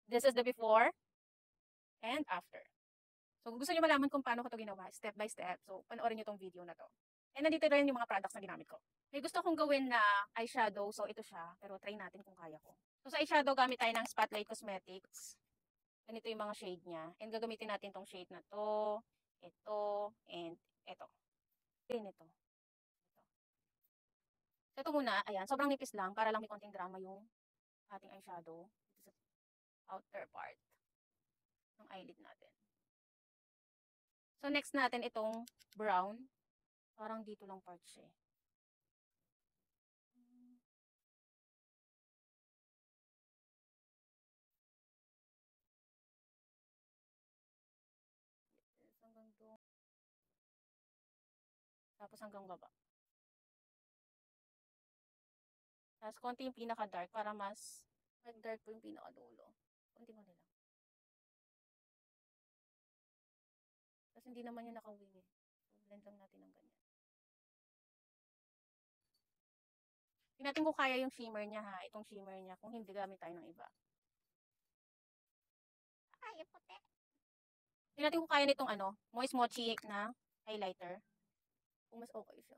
This is the before and after. So, kung gusto niyo malaman kung paano ko ito ginawa, step by step, so, panoorin niyo tong video na to. And nandito rin yung mga products na ginamit ko. May gusto kong gawin na eyeshadow, so ito siya, pero try natin kung kaya ko. So, sa eyeshadow, gamit tayo ng Spotlight Cosmetics. Ganito yung mga shade niya. And gagamitin natin tong shade na to, ito, and ito. Din ito. So, ito muna, ayan, sobrang nipis lang, para lang may konting drama yung ating eyeshadow. Ito sa outer part ng eyelid natin. So, next natin itong brown. Parang dito lang part siya. Hanggang doon. Tapos hanggang baba. Tapos, konti yung pinaka-dark para mas mag-dark po yung pinaka-dulo. Konti mo nila. Tapos, hindi naman yung naka-wing eh. So, blend lang natin ng ganyan. Tingnan natin kung kaya yung shimmer niya ha. Itong shimmer niya. Kung hindi, gamit tayo ng iba. Ay, puti. Tingnan natin kung kaya nitong Moist Mochi na highlighter. Kung mas okay siya.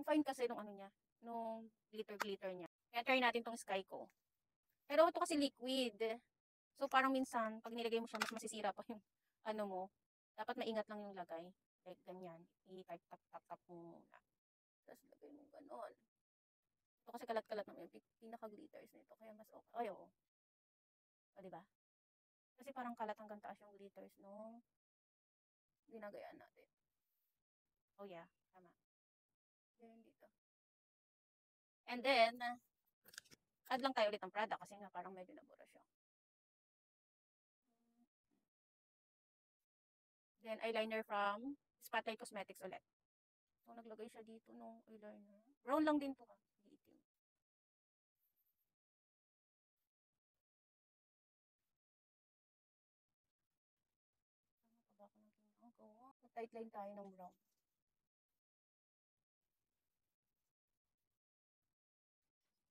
Ang fine kasi nung niya. Nung glitter niya. Kaya try natin tong Sky ko. Pero ito kasi liquid. So, parang minsan, pag nilagay mo siya, mas masisira pa yung mo. Dapat maingat lang yung lagay. Like, ganyan. I-tap mo muna. Tapos, lagay mo ganon. Ito kasi kalat-kalat ng yung pinaka-glitters nito. Kaya mas okay. Ay, oo. O, diba? Kasi parang kalat hanggang taas yung glitters nung ginagayaan natin. Oh, yeah. Tama. Yan dito. And then, add lang tayo ulit ng product kasi nga parang medyo nabura siya. Then, eyeliner from Spotlight Cosmetics ulit. So, naglagay siya dito nung eyeliner. Brown lang din to ha. Iitim. Ano pa ba ako nang ginagawa? Mag-tightline tayo ng brown.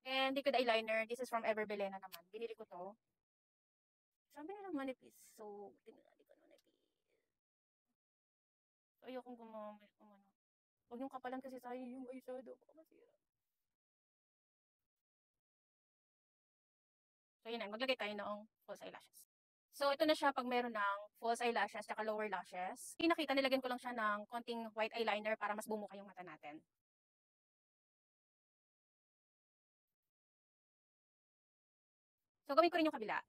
And liquid eyeliner. This is from Everbelena naman. Binili ko to. Sabi nila manipis. So, tingnan natin kung manipis. So, ayokong gumamit ng Huwag yung kapalan kasi tayo yung eyeshadow. Baka masira. So, yun na. Maglagay tayo ng false eyelashes. So, ito na siya pag meron ng false eyelashes at lower lashes. Pinakita, nilagyan ko lang siya ng konting white eyeliner para mas bumuka yung mata natin. So, gawin ko rin yung kabila.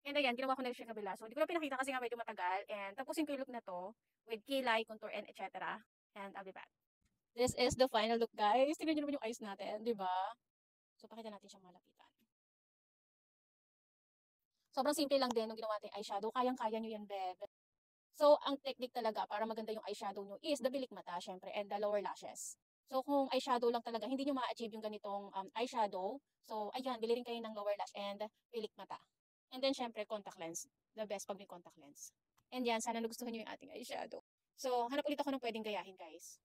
And ayan, ginawa ko na rin siya kabila. So, hindi ko na pinakita kasi nga medyo matagal. And tapusin ko yung look na to with kilay, contour, and etc. And I'll be back. This is the final look, guys. Tingnan nyo naman yung eyes natin, di ba? So, pakita natin siyang malapitan. Sobrang simple lang din nung ginawa natin eyeshadow. Kayang-kaya nyo yan, beb. So, ang technique talaga para maganda yung eyeshadow nyo is the bilik mata, syempre, and the lower lashes. So, kung eyeshadow lang talaga, hindi nyo ma-achieve yung ganitong eyeshadow. So, ayan, bili rin kayo ng lower lash and bilik mata. And then, syempre, contact lens. The best pag may contact lens. And yan, sana nagustuhan nyo yung ating eyeshadow. So, hanap ulit ako ng pwedeng gayahin, guys.